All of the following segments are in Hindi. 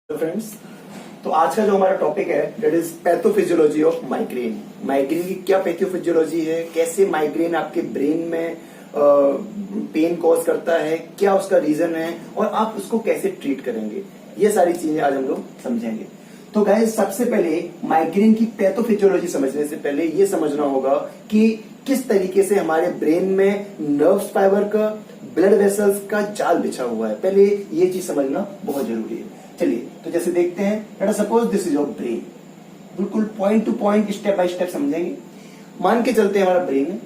Hello friends. तो आज का जो हमारा टॉपिक है that is pathophysiology of migraine. Migraine की क्या पैथोफिजियोलॉजी है, कैसे माइग्रेन आपके ब्रेन में पेन कॉज करता है, क्या उसका रीजन है और आप उसको कैसे ट्रीट करेंगे, ये सारी चीजें आज हम लोग समझेंगे। तो गाइस, सबसे पहले माइग्रेन की पैथोफिजियोलॉजी समझने से पहले ये समझना होगा कि किस तरीके से हमारे ब्रेन में नर्व्स फाइबर का, ब्लड वेसल्स का जाल बिछा हुआ है। पहले ये चीज समझना बहुत जरूरी है। चलिए, तो जैसे देखते हैं, let us suppose this is your brain. बिल्कुल point to point, step by step समझेंगे। मान के चलते हैं हमारा ब्रेन है,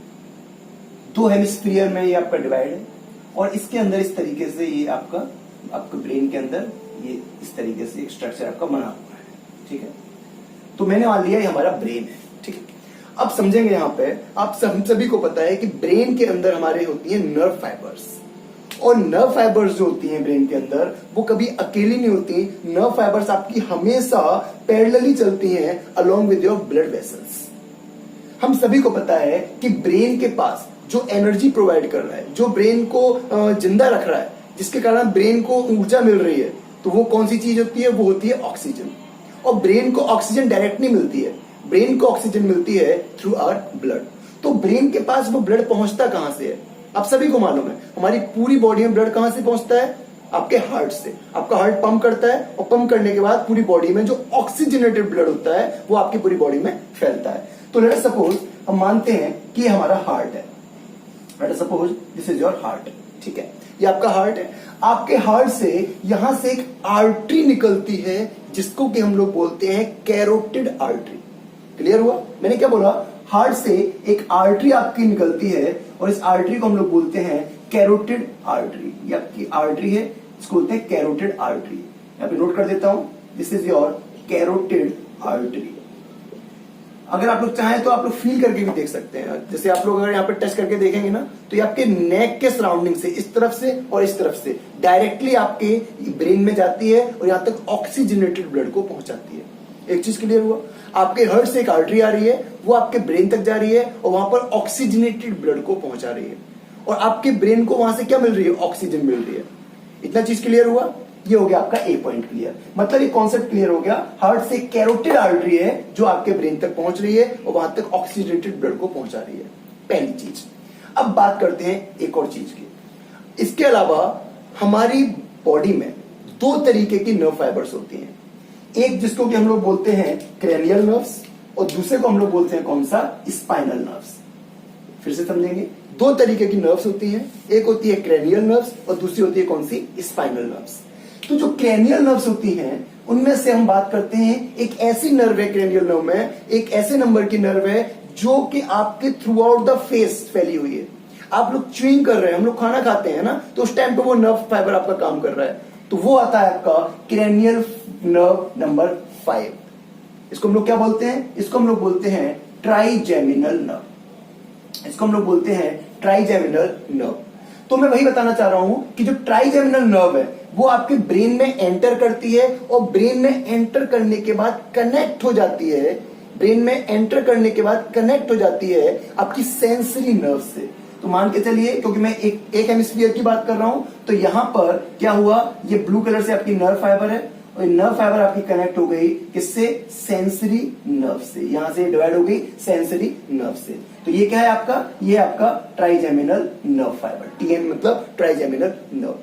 दो हेमिस्फीयर में ये आपका डिवाइड है और इसके अंदर इस तरीके से ये आपका ब्रेन के अंदर ये इस तरीके से एक स्ट्रक्चर आपका बना हुआ है। ठीक है, तो मैंने मान लिया ये हमारा ब्रेन है। ठीक है, अब समझेंगे। यहाँ पे आप सभी को पता है कि ब्रेन के अंदर हमारे होती है नर्व फाइबर्स, और नर्व फाइबर्स जो होती हैं ब्रेन के अंदर वो कभी अकेली नहीं होती। नर्व फाइबर्स आपकी हमेशा पैरेलली चलती हैं along with your blood vessels. हम सभी को पता है कि ब्रेन के पास जो एनर्जी प्रोवाइड कर रहा है, जो ब्रेन को जिंदा रख रहा है, जिसके कारण ब्रेन को ऊर्जा मिल रही है, तो वो कौन सी चीज होती है? वो होती है ऑक्सीजन। और ब्रेन को ऑक्सीजन डायरेक्ट नहीं मिलती है, ब्रेन को ऑक्सीजन मिलती है थ्रू आवर ब्लड। तो ब्रेन के पास वो ब्लड पहुंचता कहां से है? आप सभी को मालूम है, हमारी पूरी बॉडी में ब्लड कहां से पहुंचता है? आपके हार्ट से। आपका हार्ट पंप करता है और पंप करने के बाद पूरी बॉडी में जो ऑक्सीजनेटेड ब्लड होता है वो आपकी पूरी बॉडी में फैलता है। तो लेट अस सपोज हम मानते हैं कि हमारा हार्ट है। Late us suppose this is your heart. ठीक है, ये आपका हार्ट है। आपके हार्ट से यहां से एक आर्टरी निकलती है जिसको कि हम लोग बोलते हैं कैरोटिड आर्टरी। क्लियर हुआ? मैंने क्या बोला? हार्ट से एक आर्टरी आपकी निकलती है और इस आर्टरी को हम लोग बोलते हैं कैरोटिड आर्टरी। ये आपकी आर्टरी है, इसको बोलते हैं कैरोटिड आर्टरी। यहाँ पे नोट कर देता हूं, this is your carotid artery. अगर आप लोग चाहें तो आप लोग फील करके भी देख सकते हैं। जैसे आप लोग अगर यहाँ पे टच करके देखेंगे ना, तो ये आपके नेक के सराउंडिंग से, इस तरफ से और इस तरफ से डायरेक्टली आपके ब्रेन में जाती है और यहाँ तक ऑक्सीजनेटेड ब्लड को पहुंचाती है। एक चीज क्लियर हुआ? आपके हार्ट से एक आर्टरी आ रही है, वो आपके ब्रेन तक जा रही है और वहां पर ऑक्सीजनेटेड ब्लड को पहुंचा रही है, और आपके ब्रेन को वहां से क्या मिल रही है? ऑक्सीजन मिल रही है। इतना चीज क्लियर हुआ? ये हो गया आपका ए पॉइंट क्लियर। मतलब ये कॉन्सेप्ट क्लियर हो गया। हार्ट से कैरोटिड आर्टरी है जो आपके ब्रेन तक पहुंच रही है और वहां तक ऑक्सीजनेटेड ब्लड को पहुंचा रही है। पहली चीज। अब बात करते हैं एक और चीज की। इसके अलावा हमारी बॉडी में दो तरीके की नर्व फाइबर्स होती हैं। एक जिसको कि हम लोग बोलते हैं क्रेनियल नर्व्स और दूसरे को हम लोग बोलते हैं कौन सा? Spinal nerves. फिर से समझेंगे, दो तरीके की नर्व्स होती हैं। एक होती है क्रेनियल नर्व्स और दूसरी होती है कौन सी? Spinal nerves. तो जो क्रेनियल नर्व्स होती हैं उनमें से हम बात करते हैं, एक ऐसी नर्व है क्रेनियल नर्व में, एक ऐसे नंबर की नर्व है जो कि आपके थ्रू आउट द फेस फैली हुई है। आप लोग च्यूइंग कर रहे हैं, हम लोग खाना खाते हैं ना, तो उस टाइम पे वो नर्व फाइबर आपका काम कर रहा है, तो वो आता है आपका क्रेनियल नर्व नंबर 5। इसको हम लोग क्या बोलते हैं? इसको हम लोग बोलते हैं ट्राइजेमिनल नर्व। इसको हम लोग बोलते हैं ट्राइजेमिनल नर्व। तो मैं वही बताना चाह रहा हूं कि जो ट्राइजेमिनल नर्व है वो आपके ब्रेन में एंटर करती है और ब्रेन में एंटर करने के बाद कनेक्ट हो जाती है, ब्रेन में एंटर करने के बाद कनेक्ट हो जाती है आपकी सेंसरी नर्व से। तो मान के चलिए, क्योंकि मैं एक हेमिस्फीयर की बात कर रहा हूं, तो यहां पर क्या हुआ? ये ब्लू कलर से आपकी नर्व फाइबर है और नर्व फाइबर आपकी कनेक्ट हो गई किससे? सेंसरी नर्व से। यहां से डिवाइड हो गई सेंसरी नर्व से। तो ये क्या है आपका? ये आपका ट्राइजेमिनल नर्व फाइबर। टीएन मतलब trigeminal nerve.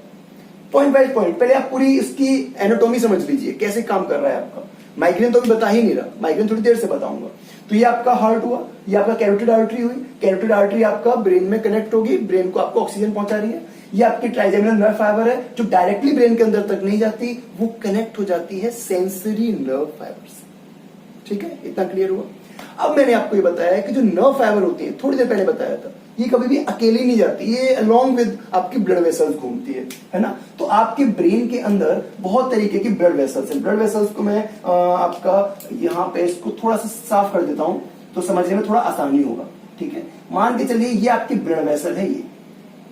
Point by point पहले आप पूरी इसकी एनाटॉमी समझ लीजिए, कैसे काम कर रहा है आपका। माइग्रेन तो अभी बता ही नहीं रहा, माइग्रेन थोड़ी देर से बताऊंगा। तो ये आपका हार्ट हुआ, ये आपका कैरोटिड आर्टरी हुई। कैरोटिड आर्टरी आपका ब्रेन में कनेक्ट होगी, ब्रेन को आपको ऑक्सीजन पहुंचा रही है। ये आपकी ट्राइजेमिनल नर्व फाइबर है जो डायरेक्टली ब्रेन के अंदर तक नहीं जाती, वो कनेक्ट हो जाती है सेंसरी नर्व फाइबर से। ठीक है, इतना क्लियर हुआ? अब मैंने आपको ये बताया कि जो नर्व फाइबर होती है, थोड़ी देर पहले बताया था, ये कभी भी अकेली नहीं जाती, ये अलोंग विद आपकी ब्लड वेसल्स घूमती है ना। तो आपके ब्रेन के अंदर बहुत तरीके की ब्लड वेसल्स है। ब्लड वेसल्स को मैं आपका यहाँ पे इसको थोड़ा सा साफ कर देता हूं तो समझने में थोड़ा आसानी होगा। ठीक है, मान के चलिए ये आपकी ब्लड वेसल है,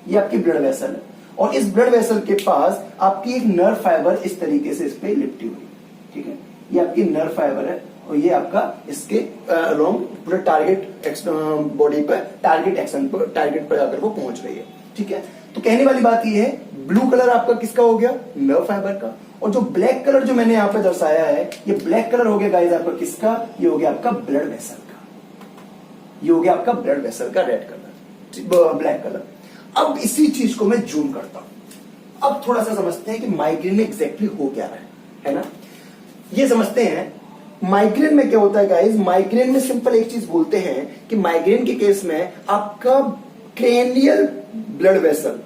ये आपकी ब्लड वेसल है और इस ब्लड वेसल के पास आपकी एक नर्व फाइबर इस तरीके से इस पे लिपटी हुई। ठीक है, ये आपकी नर्व फाइबर है और ये आपका इसके अलोंग पूरे टारगेट बॉडी पर टारगेट एक्शन पर, टारगेट पर जाकर वो पहुंच रही है। ठीक है, तो कहने वाली बात ये है, ब्लू कलर आपका किसका हो गया, नर्व फाइबर का, और जो ब्लैक कलर जो मैंने यहां पे दर्शाया है, ये ब्लैक कलर हो गया गाइस आपका किसका, ये हो गया आपका ब्लड वेसल का, ये हो गया आपका ब्लड वेसल का रेड कलर, ब्लैक कलर। अब इसी चीज को मैं जूम करता हूं, अब थोड़ा सा समझते हैं कि माइग्रेन में एग्जैक्टली हो क्या रहा है ना। ये समझते हैं माइग्रेन में क्या होता है गाइस। माइग्रेन में सिंपल एक चीज बोलते हैं कि माइग्रेन के केस में आपका क्रेनियल ब्लड वेसल,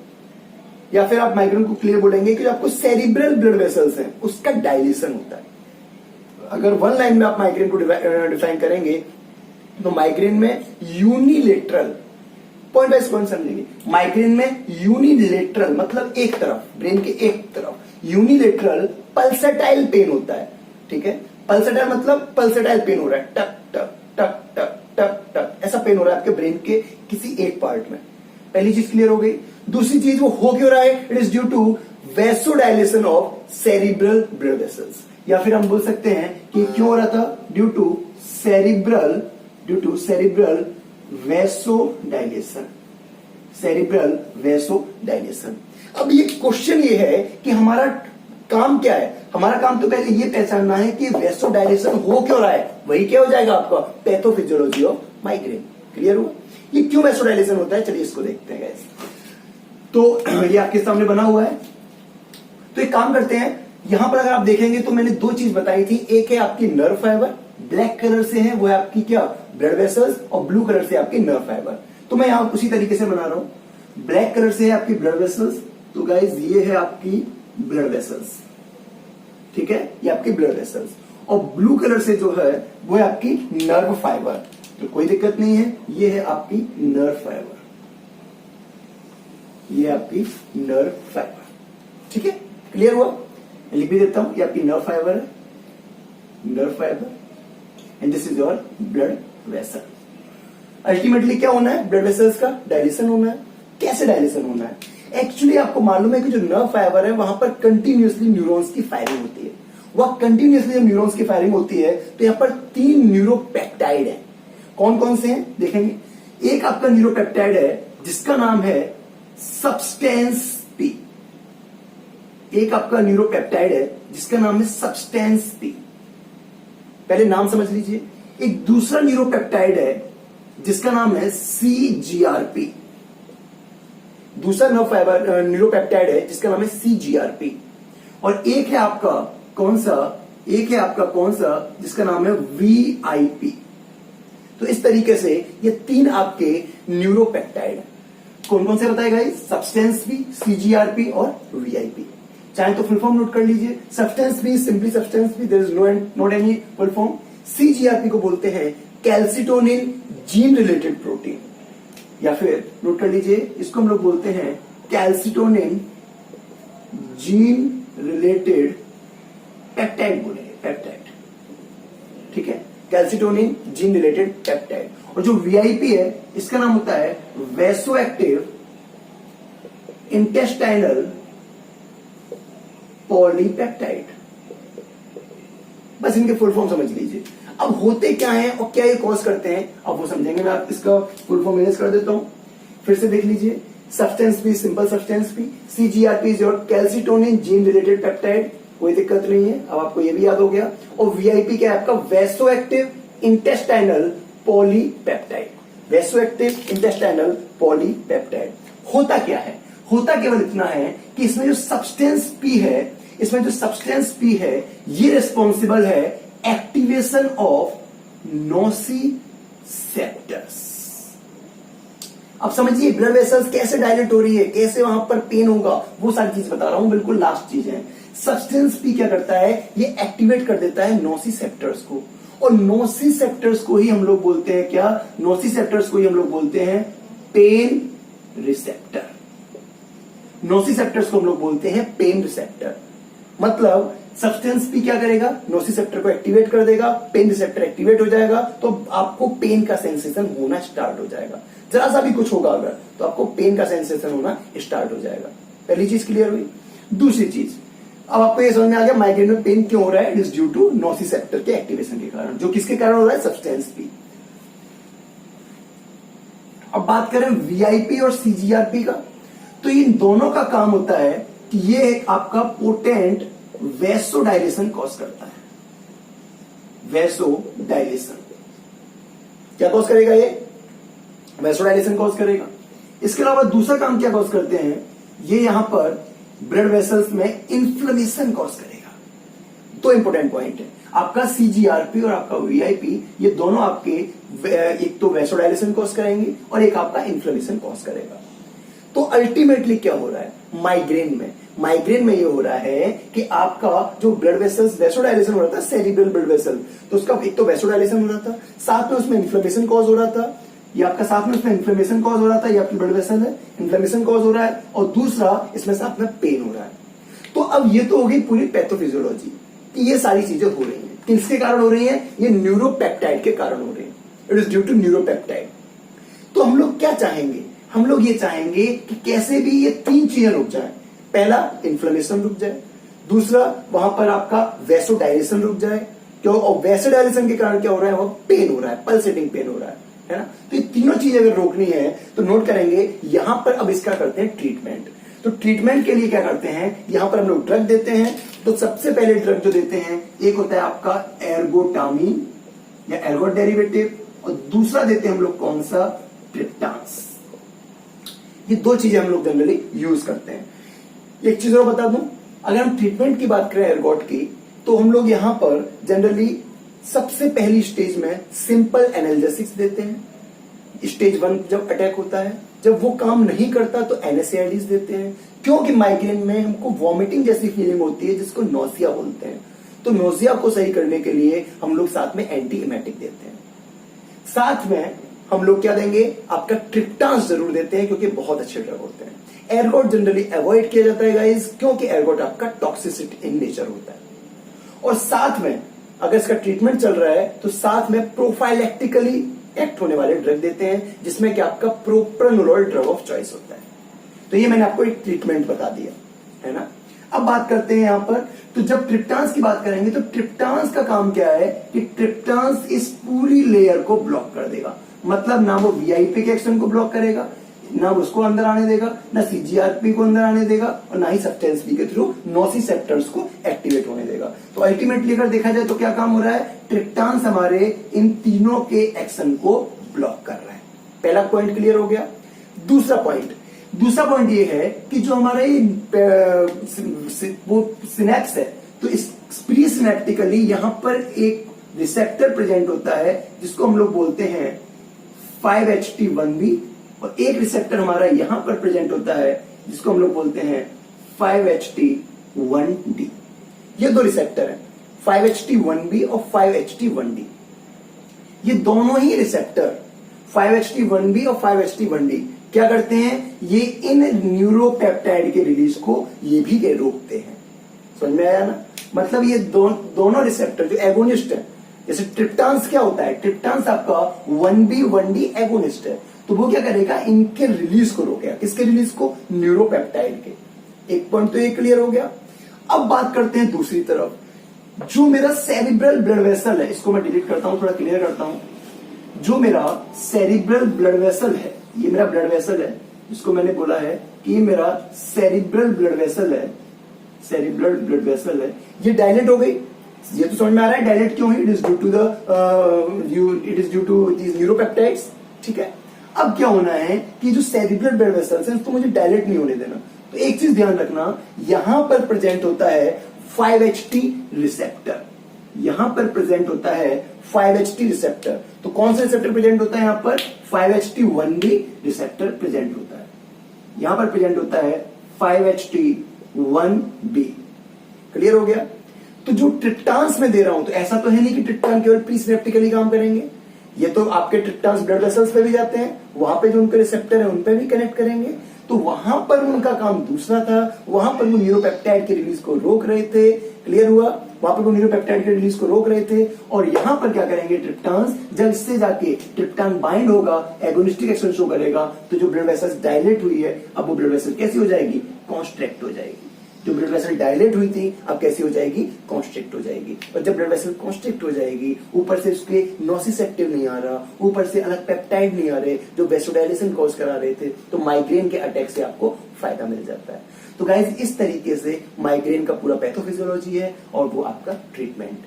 या फिर आप माइग्रेन को क्लियर बोलेंगे कि जो आपको सेरिब्रल ब्लड वेसल्स हैं उसका डायलेशन होता है। अगर वन लाइन में आप माइग्रेन को डिफाइन करेंगे तो माइग्रेन में यूनिलेटरल, पॉइंट वाइज पॉइंट समझेंगे, माइग्रेन में यूनिलेटरल मतलब एक तरफ, ब्रेन के एक तरफ यूनिलेटरल पल्सेटाइल पेन होता है। ठीक है, पल्सेटाइल मतलब पल्सेटाइल पेन हो रहा है, टक टक टक टक टक टक ऐसा पेन हो रहा है आपके ब्रेन के किसी एक पार्ट में। पहली चीज क्लियर हो गई। दूसरी चीज वो हो क्यों रहा है, it is due to vasodilation of cerebral blood vessels, या फिर हम बोल सकते हैं कि क्यों हो रहा था, due to cerebral vasodilation, cerebral vasodilation. अब ये क्वेश्चन ये है कि हमारा काम क्या है। हमारा काम तो पहले ये पहचानना है कि वैसोडाइलेशन हो क्यों रहा है, वही क्या हो जाएगा आपका पैथोफिजियोलॉजी ऑफ माइग्रेन। क्लियर हुआ, ये क्यों वैसोडाइलेशन होता है, चलिए इसको देखते हैं गाइस। तो ये आपके सामने बना हुआ है, तो एक काम करते हैं, यहां पर अगर आप देखेंगे तो मैंने दो चीज बताई थी, एक है आपकी नर्व फाइबर, ब्लैक कलर से है वो है आपकी क्या ब्लड वेसल्स, और ब्लू कलर से आपकी नर्व फाइबर। तो मैं यहां उसी तरीके से बना रहा हूं, ब्लैक कलर से है आपकी ब्लड वेसल्स, तो गाइज ये है आपकी ब्लड वेसल्स, ठीक है, ये आपकी ब्लड वेसल्स, और ब्लू कलर से जो है वो है आपकी नर्व फाइबर, तो कोई दिक्कत नहीं है, ये है आपकी नर्व फाइबर, ये आपकी नर्व फाइबर। ठीक है, क्लियर हुआ, लिख भी देता हूं, ये आपकी नर्व फाइबर है, nerve fibre, and this is your blood vessel. Ultimately क्या होना है, ब्लड वेसल्स का डायलेशन होना है। कैसे डायलेशन होना है, एक्चुअली आपको मालूम है कि जो नर्व फाइबर है वहां पर कंटिन्यूअसली न्यूरॉन्स की फायरिंग होती है। वह कंटिन्यूअसली जब न्यूरॉन्स की फायरिंग होती है तो यहां पर 3 न्यूरोपेप्टाइड है। कौन कौन से हैं देखेंगे, एक आपका न्यूरोपेप्टाइड है जिसका नाम है सब्सटेंस पी, एक आपका न्यूरोपेप्टाइड है जिसका नाम है सब्सटेंस पी, पहले नाम समझ लीजिए। एक दूसरा न्यूरोपेप्टाइड है जिसका नाम है सीजीआरपी, दूसरा न्यूरोपेप्टाइड है जिसका नाम है सीजीआरपी, और एक है आपका कौन सा जिसका नाम है वीआईपी। तो इस तरीके से ये 3 आपके न्यूरोपेप्टाइड है। कौन कौन से बताएगा, सब्सटेंस बी, सीजीआरपी और वीआईपी। चाहे तो फुल फॉर्म नोट कर लीजिए, substance B simply substance B, there is not any full form. CGRP को बोलते हैं कैल्सिटोनिन जीन रिलेटेड प्रोटीन, या फिर नोट कर लीजिए इसको हम लोग बोलते हैं कैल्सिटोनिन जीन रिलेटेड पेप्टाइड बोलेंगे, पेप्टाइड। ठीक है, कैल्सिटोनिन जीन रिलेटेड पेप्टाइड। और जो वीआईपी है इसका नाम होता है वैसो एक्टिव इंटेस्टाइनल पॉलीपेप्टाइड। बस इनके फुल फॉर्म समझ लीजिए। अब होते क्या हैं और क्या ये कॉज करते हैं, अब वो समझेंगे। मैं आप इसका फुल फॉर्म इरेज कर देता हूं, फिर से देख लीजिए। Substance B, simple substance B, CGRP is your calcitonin gene related peptide, कोई दिक्कत नहीं है, अब आपको ये भी याद हो गया। और वीआईपी क्या है आपका, vaso active intestinal polypeptide, vaso active intestinal polypeptide. होता क्या है, होता केवल इतना है कि इसमें जो सब्सटेंस पी है, ये रिस्पॉन्सिबल है एक्टिवेशन ऑफ नोसिसेप्टर्स। अब समझिए ब्लड वेसल्स कैसे डायलेट हो रही है, कैसे वहां पर पेन होगा, वो सारी चीज बता रहा हूं, बिल्कुल लास्ट चीज है। सब्सटेंस पी क्या करता है, ये एक्टिवेट कर देता है नोसिसेप्टर्स को, और नोसिसेप्टर्स को ही हम लोग बोलते हैं क्या, नोसिसेप्टर्स को ही हम लोग बोलते हैं पेन रिसेप्टर। नोसिसेप्टर्स को हम लोग बोलते हैं पेन रिसेप्टर। मतलब सब्सटेंस पी क्या करेगा, नोसिसेप्टर को एक्टिवेट कर देगा, पेन रिसेप्टर एक्टिवेट हो जाएगा, तो आपको पेन का सेंसेशन होना स्टार्ट हो जाएगा। जरा सा भी कुछ होगा अगर, तो आपको पेन का सेंसेशन होना स्टार्ट हो जाएगा। पहली चीज क्लियर हुई। दूसरी चीज, अब आपको ये समझ में आ गया माइग्रेन में पेन क्यों हो रहा है, it is due to nociceptor के एक्टिवेशन के कारण, जो किसके कारण हो रहा है, सब्सटेंस पी। अब बात करें वीआईपी और सीजीआरपी का, तो इन दोनों का काम होता है कि ये एक आपका पोटेंट वैसोडाइलेशन कॉज करता है। वैसोडाइलेशन क्या कॉज करेगा? ये वैसोडाइलेशन कॉज करेगा। इसके अलावा दूसरा काम क्या कॉज करते हैं? ये यहां पर ब्लड वेसल्स में इन्फ्लेमेशन कॉज करेगा। दो इंपॉर्टेंट पॉइंट है, आपका सीजीआरपी और आपका वीआईपी, ये दोनों आपके एक तो वैसोडाइलेशन कॉज करेंगे और एक आपका इन्फ्लेमेशन कॉज करेगा। तो अल्टीमेटली क्या हो रहा है माइग्रेन में ये हो रहा है कि आपका जो ब्लड वेसल्स वैसोडाइलेशन हो रहा था, सेरिब्रल ब्लड वेसल, तो उसका एक तो वैसोडाइलेशन हो रहा था, साथ में उसमें इन्फ्लेमेशन कॉज हो रहा था। ये आपका साथ में उसमें इन्फ्लेमेशन कॉज हो रहा था, ये आपकी ब्लड वेसल है, इन्फ्लेमेशन कॉज हो रहा है, और दूसरा इसमें साथ में पेन हो रहा है। तो अब ये तो हो गई पूरी पैथोफिजियोलॉजी कि ये सारी चीजें हो रही हैं। किसके कारण हो रही हैं? ये न्यूरोपेप्टाइड के कारण हो रही है। It is due to neuropeptide. तो हम लोग क्या चाहेंगे? हम लोग ये चाहेंगे कि कैसे भी ये तीन चीजें रुक जाए। पहला, इन्फ्लेमेशन रुक जाए, दूसरा वहां पर आपका वैसोडाइलेशन रुक जाए, क्यों? और वैसोडाइलेशन के कारण क्या हो रहा है? वो पेन हो रहा है, पल्सेटिंग पेन हो रहा है ना। तो ये तीनों चीजें अगर रोकनी है तो नोट करेंगे यहां पर। अब इसका करते हैं ट्रीटमेंट। तो ट्रीटमेंट के लिए क्या करते हैं? यहां पर हम लोग ड्रग देते हैं। तो सबसे पहले ड्रग जो देते हैं, एक होता है आपका एर्गोटामिन या एर्गोट डेरिवेटिव, और दूसरा देते हैं हम लोग कौन सा? ट्रिप्टांस। ये दो चीजें हम लोग जनरली यूज करते हैं। एक चीज और बता दूं, अगर हम ट्रीटमेंट की बात करें एर्गोट की, तो हम लोग यहां पर जनरली सबसे पहली स्टेज में सिंपल एनाल्जेसिक्स देते हैं। स्टेज 1 जब अटैक होता है, जब वो काम नहीं करता तो एनएसएआईडीज देते हैं, क्योंकि माइग्रेन में हमको वॉमिटिंग जैसी फीलिंग होती है जिसको नोसिया बोलते हैं। तो नोसिया को सही करने के लिए हम लोग साथ में एंटी इमेटिक देते हैं। साथ में हम लोग क्या देंगे? आपका ट्रिप्टांस जरूर देते हैं, क्योंकि बहुत अच्छे ड्रग होते हैं। एर्गोट जनरली अवॉइड किया जाता है गाइस, क्योंकि एर्गोट आपका टॉक्सिसिटी इन नेचर होता है। और साथ में अगर इसका ट्रीटमेंट चल रहा है तो साथ में प्रोफाइलेक्टिकली एक्ट होने वाले ड्रग देते हैं, जिसमें कि आपका प्रोप्रानोलोल ड्रग ऑफ चॉइस होता है। तो ये मैंने आपको एक ट्रीटमेंट बता दिया है ना। अब बात करते हैं यहां पर, तो जब ट्रिप्टांस की बात करेंगे तो ट्रिप्टांस का काम क्या है कि ट्रिप्टांस इस पूरी लेयर को ब्लॉक कर देगा। मतलब ना वो वीआईपी के एक्शन को ब्लॉक करेगा, ना उसको अंदर आने देगा, ना सीजीआरपी को अंदर आने देगा, और ना ही सब्सटेंस बी के थ्रू नोसिसेप्टर्स को एक्टिवेट होने देगा। तो अल्टीमेटली अगर देखा जाए तो क्या काम हो रहा है? ट्रिप्टांस हमारे इन तीनों के एक्शन को ब्लॉक कर रहा है। पहला पॉइंट क्लियर हो गया। दूसरा पॉइंट ये है कि जो हमारे वो सिनेप्स है, तो इस प्री सिनेप्टिकली यहां पर एक रिसेप्टर प्रेजेंट होता है जिसको हम लोग बोलते हैं 5HT1B, और एक रिसेप्टर हमारा यहां पर प्रेजेंट होता है जिसको हम लोग बोलते हैं 5HT1D। ये दो रिसेप्टर हैं, 5HT1B और 5HT1D। ये दोनों ही रिसेप्टर 5HT1B और 5HT1D क्या करते हैं? ये इन न्यूरोपेप्टाइड के रिलीज को ये भी रोकते हैं। समझ में आया ना? मतलब ये दोनों रिसेप्टर जो एगोनिस्ट है, जैसे ट्रिप्टांस क्या होता है? ट्रिप्टांस आपका 1B 1D एगोनिस्ट है, तो वो क्या करेगा? इनके रिलीज को रोकेगा। किसके रिलीज को? न्यूरोपेप्टाइड के। एक पॉइंट तो ये क्लियर हो गया। अब बात करते हैं दूसरी तरफ, जो मेरा सेरिब्रल ब्लड वेसल है, इसको मैं डिलीट करता हूं, थोड़ा क्लियर करता हूं। जो मेरा सेरिब्रल ब्लड वेसल है, ये मेरा ब्लड वेसल है, इसको मैंने बोला है कि ये मेरा सेरिब्रल ब्लड वेसल है, सेरिब्रल ब्लड वेसल है। ये डायलेट हो गई, ये तो समझ में आ रहा है डायलेट क्यों है? It is due to these neuropeptides. ठीक है, अब क्या होना है कि जो सेरिब्रल ब्लड वेसल्स है उसको मुझे डायलेट नहीं होने देना। तो एक चीज ध्यान रखना, यहां पर प्रेजेंट होता है 5HT रिसेप्टर, यहां पर प्रेजेंट होता है 5HT रिसेप्टर। तो कौन सा रिसेप्टर प्रेजेंट होता है यहां पर? 5HT1B रिसेप्टर प्रेजेंट होता है। यहां पर प्रेजेंट होता है 5HT1B। क्लियर हो गया? तो जो ट्रिप्टांस में दे रहा हूं, तो ऐसा तो है नहीं कि ट्रिप्टान केवल प्रीसिनेप्टिकली काम करेंगे, ये तो आपके ट्रिप्टांस ब्लड वेसल्स पे भी जाते हैं, वहां पे जो उनके रिसेप्टर है उन पे भी कनेक्ट करेंगे। तो वहां पर उनका काम दूसरा था, वहां पर वो न्यूरोपेप्टाइड के रिलीज को रोक रहे थे। क्लियर हुआ? वहां पर वो न्यूरोपेप्टाइड के रिलीज को रोक रहे थे, और यहां पर क्या करेंगे? ट्रिप्टांस, जब इससे जाके ट्रिप्टान बाइंड होगा, एगोनिस्टिक एक्शन शो करेगा, तो जो ब्लड वेसल्स डायलेट हुई है, अब वो ब्लड वेसल कैसी हो जाएगी? कॉन्स्ट्रैक्ट हो जाएगी। जो ब्लड वेसल डायलेट हुई थी अब कैसी हो जाएगी? कॉन्स्ट्रिक्ट हो जाएगी। और जब ब्लड वेसल कॉन्स्ट्रिक्ट हो जाएगी, ऊपर से उसके नोसिसेप्टिव नहीं आ रहा, ऊपर से अलग पेप्टाइड नहीं आ रहे जो वेसोडाइलेशन कॉज करा रहे थे, तो माइग्रेन के अटैक से आपको फायदा मिल जाता है। तो गाइज इस तरीके से माइग्रेन का पूरा पैथोफिजियोलॉजी है और वो आपका ट्रीटमेंट।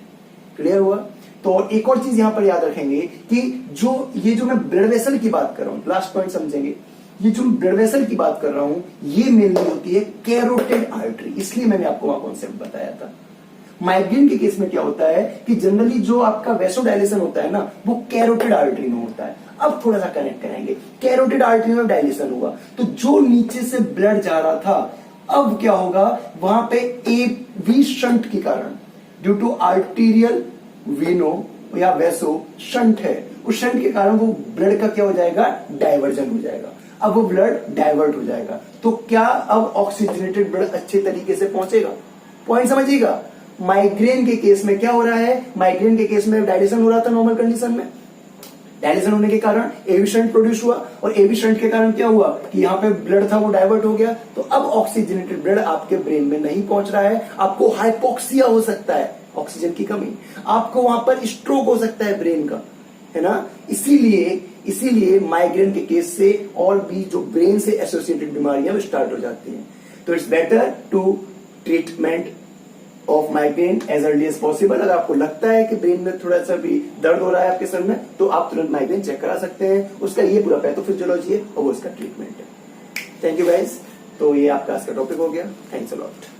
क्लियर हुआ? तो एक और चीज यहां पर याद रखेंगे कि जो मैं ब्लड वेसल की बात कर रहा हूं, लास्ट पॉइंट समझेंगे, ये जो ब्लड वेसल की बात कर रहा हूं ये मेनली होती है कैरोटिड आर्टरी, इसलिए मैंने आपको वहां कॉन्सेप्ट बताया था। माइग्रेन के केस में क्या होता है कि जनरली जो आपका वेसोडाइलेशन होता है ना वो कैरोटिड आर्टरी में होता है। अब थोड़ा सा कनेक्ट करेंगे, कैरोटिड आर्टरी में डायलेशन हुआ तो जो नीचे से ब्लड जा रहा था अब क्या होगा, वहां पे एवी शंट के कारण, ड्यू टू आर्टीरियल वीनो या वेसो शंट है, उस शंट के कारण वो ब्लड का क्या हो जाएगा, डाइवर्जन हो जाएगा। अब वो ब्लड डाइवर्ट हो जाएगा तो क्या अब ऑक्सीजनेटेड ब्लड अच्छे तरीके से पहुंचेगा? पॉइंट समझिएगा। माइग्रेन के केस में क्या हो रहा है, माइग्रेन के केस में डायलेशन हो रहा था नॉर्मल कंडीशन में, डायलेशन होने के कारण एवी शंट प्रोड्यूस हुआ और एवी शंट के कारण क्या हुआ कि यहां पे ब्लड था वो डाइवर्ट हो गया, तो अब ऑक्सीजनेटेड ब्लड आपके ब्रेन में नहीं पहुंच रहा है, आपको हाइपोक्सिया हो सकता है, ऑक्सीजन की कमी, आपको वहां पर स्ट्रोक हो सकता है ब्रेन का, है ना। इसीलिए माइग्रेन के केस से और भी जो ब्रेन से एसोसिएटेड बीमारियां स्टार्ट हो जाती हैं। तो it's better to treatment of migraine as early as possible. अगर आपको लगता है कि ब्रेन में थोड़ा सा भी दर्द हो रहा है आपके सर में तो आप तुरंत माइग्रेन चेक करा सकते हैं, उसका ये पूरा पैथोफिजियोलॉजी है और वो इसका ट्रीटमेंट है। थैंक यू गाइस, तो ये आपका आज का टॉपिक हो गया। Thanks a lot.